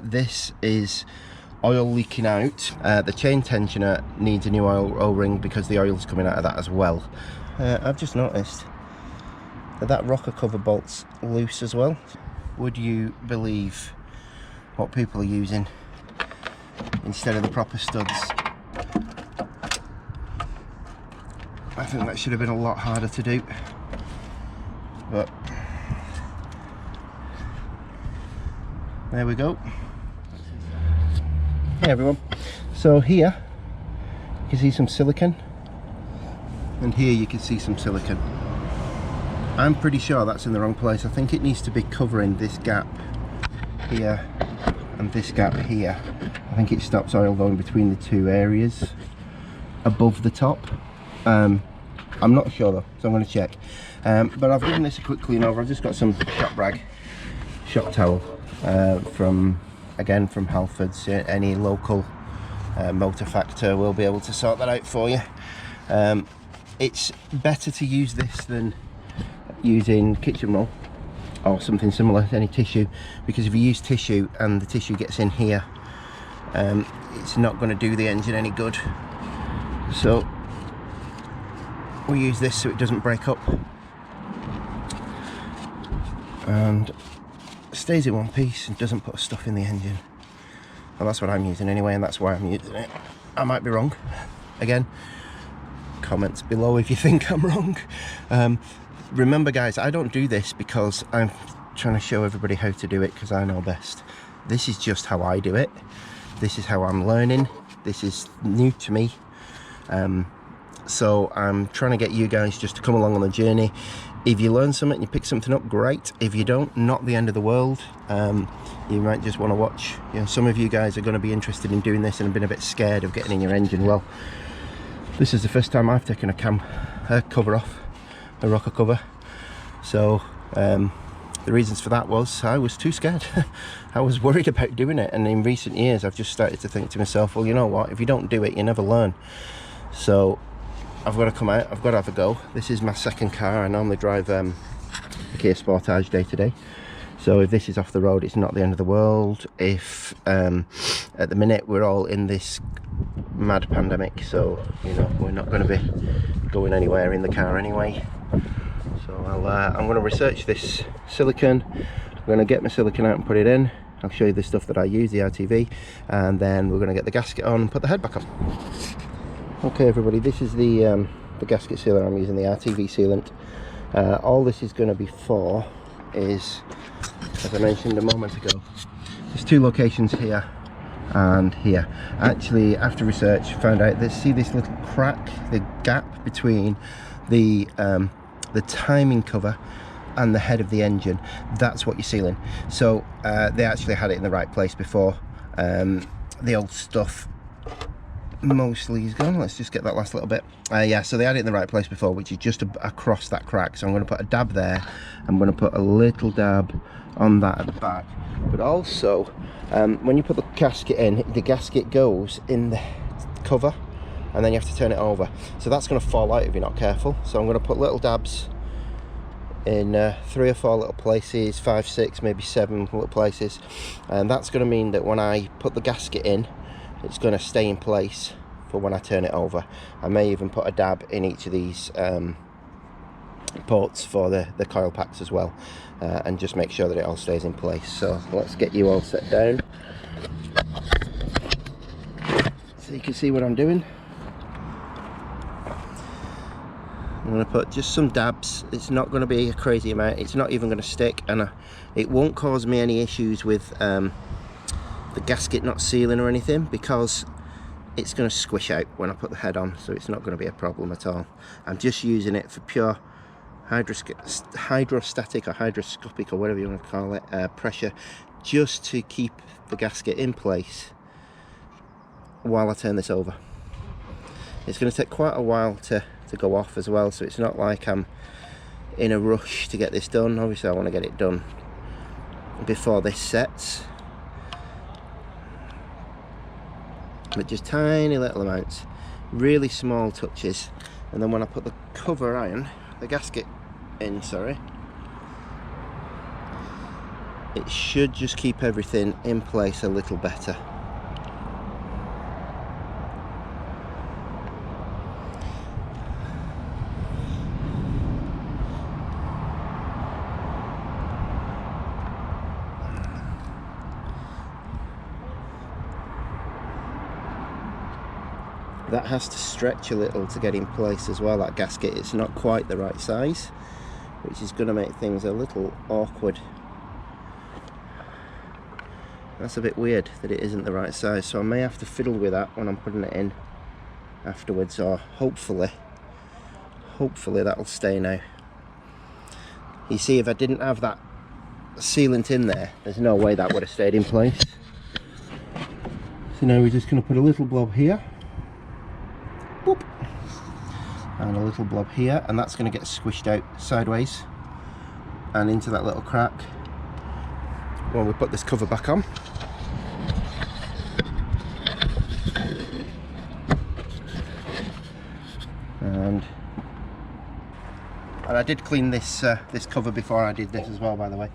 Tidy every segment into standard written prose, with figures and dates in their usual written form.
This is oil leaking out. The chain tensioner needs a new oil O-ring because the oil's coming out of that as well. I've just noticed that rocker cover bolt's loose as well. Would you believe what people are using instead of the proper studs? I think that should have been a lot harder to do, but there we go. Hey everyone, so here you can see some silicone, and here you can see some silicone. I'm pretty sure that's in the wrong place. I think it needs to be covering this gap here and this gap here. I think it stops oil going between the two areas above the top. I'm not sure though, so I'm going to check. But I've given this a quick clean over. I've just got some shop rag, shop towel from Halfords. Any local motor factor will be able to sort that out for you. It's better to use this than using kitchen roll or something similar, any tissue, because if you use tissue and the tissue gets in here, it's not going to do the engine any good. So we use this so it doesn't break up and stays in one piece and doesn't put stuff in the engine. Well, that's what I'm using anyway, and that's why I'm using it. I might be wrong. Again, comments below if you think I'm wrong. Remember guys, I don't do this because I'm trying to show everybody how to do it because I know best. This is just how I do it. This is how I'm learning. This is new to me. So I'm trying to get you guys just to come along on the journey. If you learn something, you pick something up, great. If you don't, not the end of the world. You might just want to watch. You know, some of you guys are going to be interested in doing this and have been a bit scared of getting in your engine. Well, this is the first time I've taken a cover off, a rocker cover. So the reasons for that was I was too scared. I was worried about doing it, and in recent years I've just started to think to myself, well, you know what, if you don't do it, you never learn. So I've got to come out, I've got to have a go. This is my second car. I normally drive a Kia Sportage day to day. So if this is off the road, it's not the end of the world. If at the minute we're all in this mad pandemic, so you know we're not going to be going anywhere in the car anyway. So I'm going to research this silicone. I'm going to get my silicone out and put it in. I'll show you the stuff that I use, the RTV, and then we're going to get the gasket on and put the head back on. Okay everybody, this is the gasket sealer I'm using, the RTV sealant. All this is going to be for is, as I mentioned a moment ago, there's two locations here and here. Actually, after research, found out that, see this little crack, the gap between the timing cover and the head of the engine, that's what you're sealing. So they actually had it in the right place before. The old stuff mostly is gone. Let's just get that last little bit. Yeah, so they had it in the right place before, which is just across that crack. So I'm going to put a dab there. I'm going to put a little dab on that at the back. But also, when you put the gasket in, the gasket goes in the cover, and then you have to turn it over. So that's going to fall out if you're not careful. So I'm going to put little dabs in 3 or 4 little places, 5, 6, maybe 7 little places. And that's going to mean that when I put the gasket in, it's going to stay in place for when I turn it over. I may even put a dab in each of these ports for the coil packs as well, and just make sure that it all stays in place. So let's get you all set down so you can see what I'm doing. I'm going to put just some dabs. It's not going to be a crazy amount. It's not even going to stick, and it won't cause me any issues with the gasket not sealing or anything, because it's going to squish out when I put the head on, so it's not going to be a problem at all. I'm just using it for pure hydrostatic or hydroscopic or whatever you want to call it, pressure, just to keep the gasket in place while I turn this over. It's going to take quite a while to go off as well, so it's not like I'm in a rush to get this done. Obviously I want to get it done before this sets, but just tiny little amounts, really small touches. And then when I put the gasket in, it should just keep everything in place a little better. That has to stretch a little to get in place as well, that gasket. It's not quite the right size, which is going to make things a little awkward. That's a bit weird that it isn't the right size, so I may have to fiddle with that when I'm putting it in afterwards, or hopefully that'll stay now. You see, if I didn't have that sealant in there, there's no way that would have stayed in place. So now we're just going to put a little blob here. Boop. And a little blob here, and that's going to get squished out sideways and into that little crack when we put this cover back on. And I did clean this this cover before I did this as well, by the way,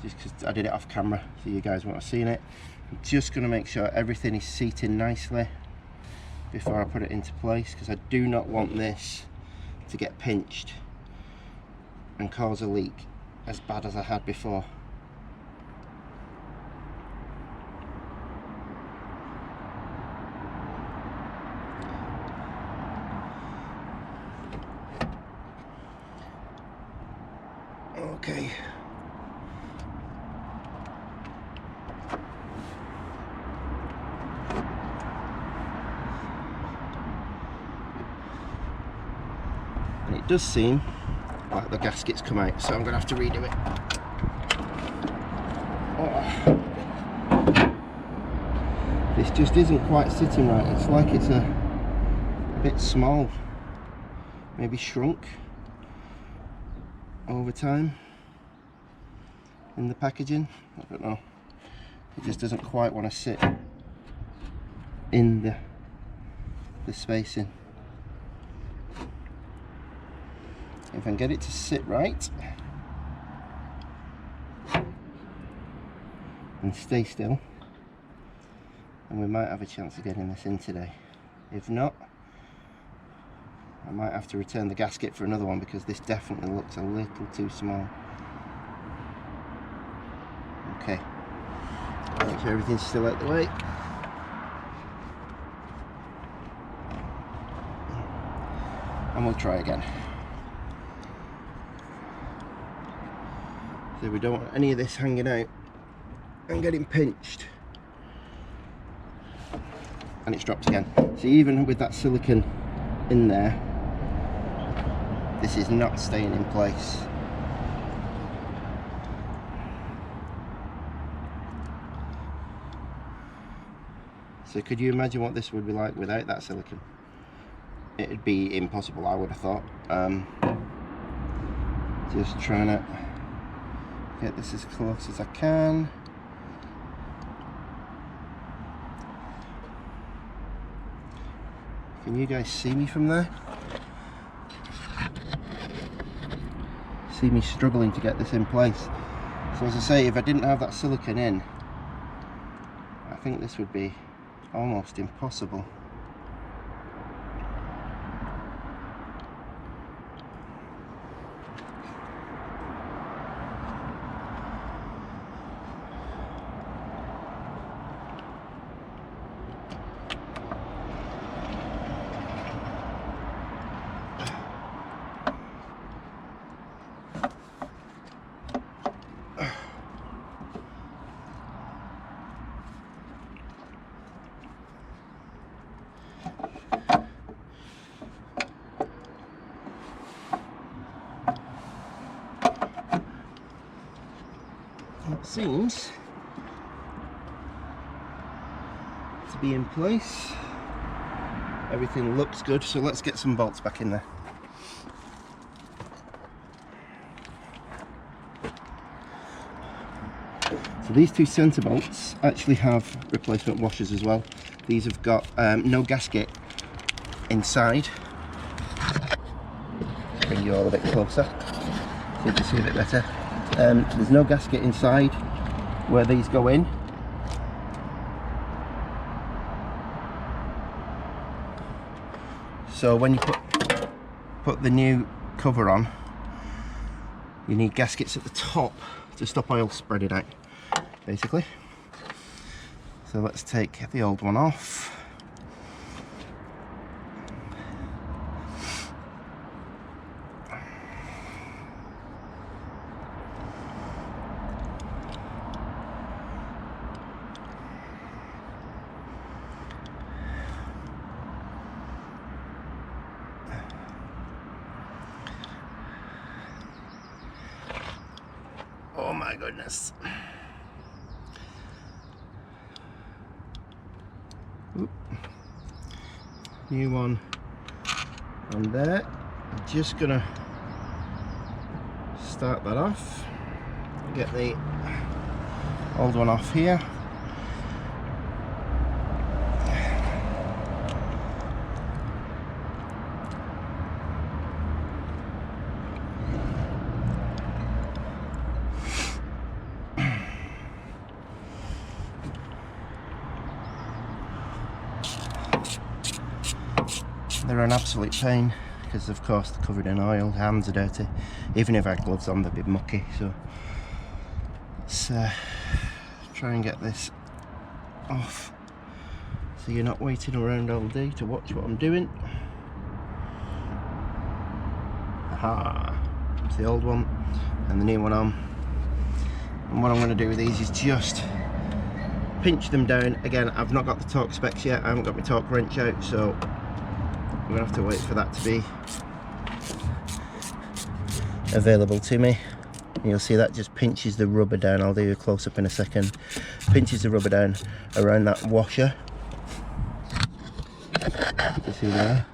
just because I did it off camera so you guys won't have seen it. I'm just going to make sure everything is seating nicely before I put it into place, because I do not want this to get pinched and cause a leak as bad as I had before. Okay. And it does seem like the gasket's come out, so I'm going to have to redo it. Oh. This just isn't quite sitting right. It's like it's a bit small, maybe shrunk over time in the packaging. I don't know. It just doesn't quite want to sit in the spacing. If I can get it to sit right and stay still, then we might have a chance of getting this in today. If not, I might have to return the gasket for another one, because this definitely looks a little too small. Okay, make sure everything's still out the way. And we'll try again. So we don't want any of this hanging out and getting pinched. And it's dropped again. So even with that silicone in there, this is not staying in place. So could you imagine what this would be like without that silicone? It'd be impossible, I would have thought. Just trying to get this as close as I can. Can you guys see me from there? See me struggling to get this in place. So as I say, if I didn't have that silicone in, I think this would be almost impossible. It seems to be in place. Everything looks good, so let's get some bolts back in there. So these two centre bolts actually have replacement washers as well. These have got no gasket inside. Bring you all a bit closer so you can see a bit better. There's no gasket inside, where these go in. So when you put the new cover on, you need gaskets at the top to stop oil spreading out, basically. So let's take the old one off. Oh my goodness. Oop. New one on there. I'm just gonna start that off. Get the old one off here. They're an absolute pain because of course they're covered in oil, hands are dirty. Even if I had gloves on, they'd be mucky. So let's try and get this off so you're not waiting around all day to watch what I'm doing. Aha! It's the old one and the new one on. And what I'm going to do with these is just pinch them down. Again, I've not got the torque specs yet, I haven't got my torque wrench out, so I'm going to have to wait for that to be available to me. You'll see that just pinches the rubber down. I'll do a close-up in a second. Pinches the rubber down around that washer. You see there?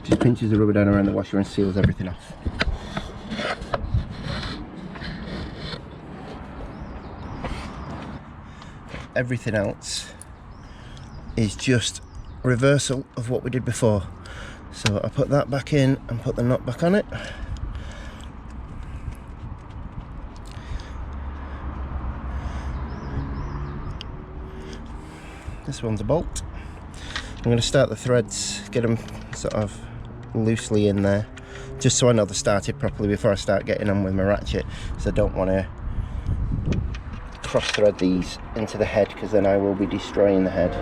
Just pinches the rubber down around the washer and seals everything off. Everything else is just reversal of what we did before. So I put that back in and put the nut back on it. This one's a bolt. I'm going to start the threads, get them sort of loosely in there, just so I know they're started properly before I start getting on with my ratchet. So I don't want to cross thread these into the head because then I will be destroying the head.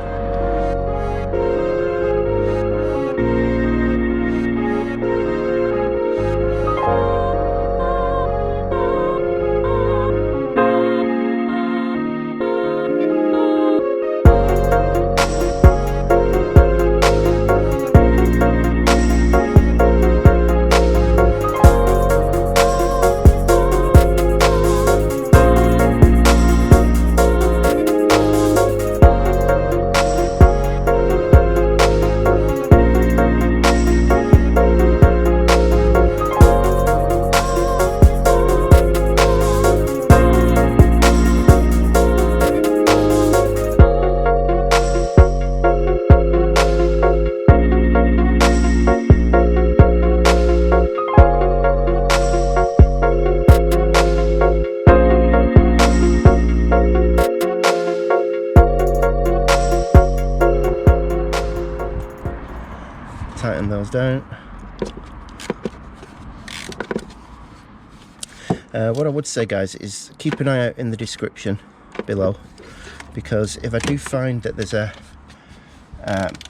Tighten those down. What I would say, guys, is keep an eye out in the description below, because if I do find that there's a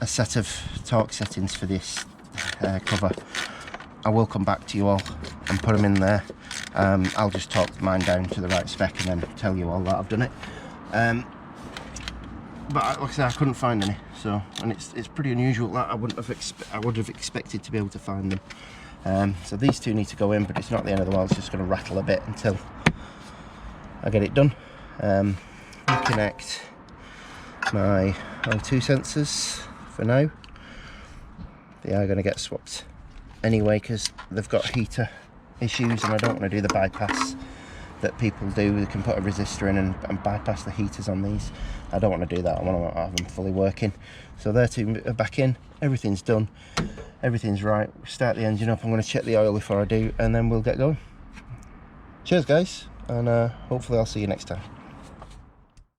set of torque settings for this cover, I will come back to you all and put them in there. I'll just torque mine down to the right spec and then tell you all that I've done it. But like I said, I couldn't find any, so, and it's pretty unusual that I would have expected to be able to find them. So these two need to go in, but it's not the end of the world. It's just going to rattle a bit until I get it done. Connect my O2 sensors for now. They are going to get swapped anyway because they've got heater issues, and I don't want to do the bypass that people do. They can put a resistor in and bypass the heaters on these. I don't want to do that. I want to have them fully working. So they're two are back in. Everything's done. Everything's right. Start the engine up. I'm going to check the oil before I do, and then we'll get going. Cheers, guys, and hopefully I'll see you next time.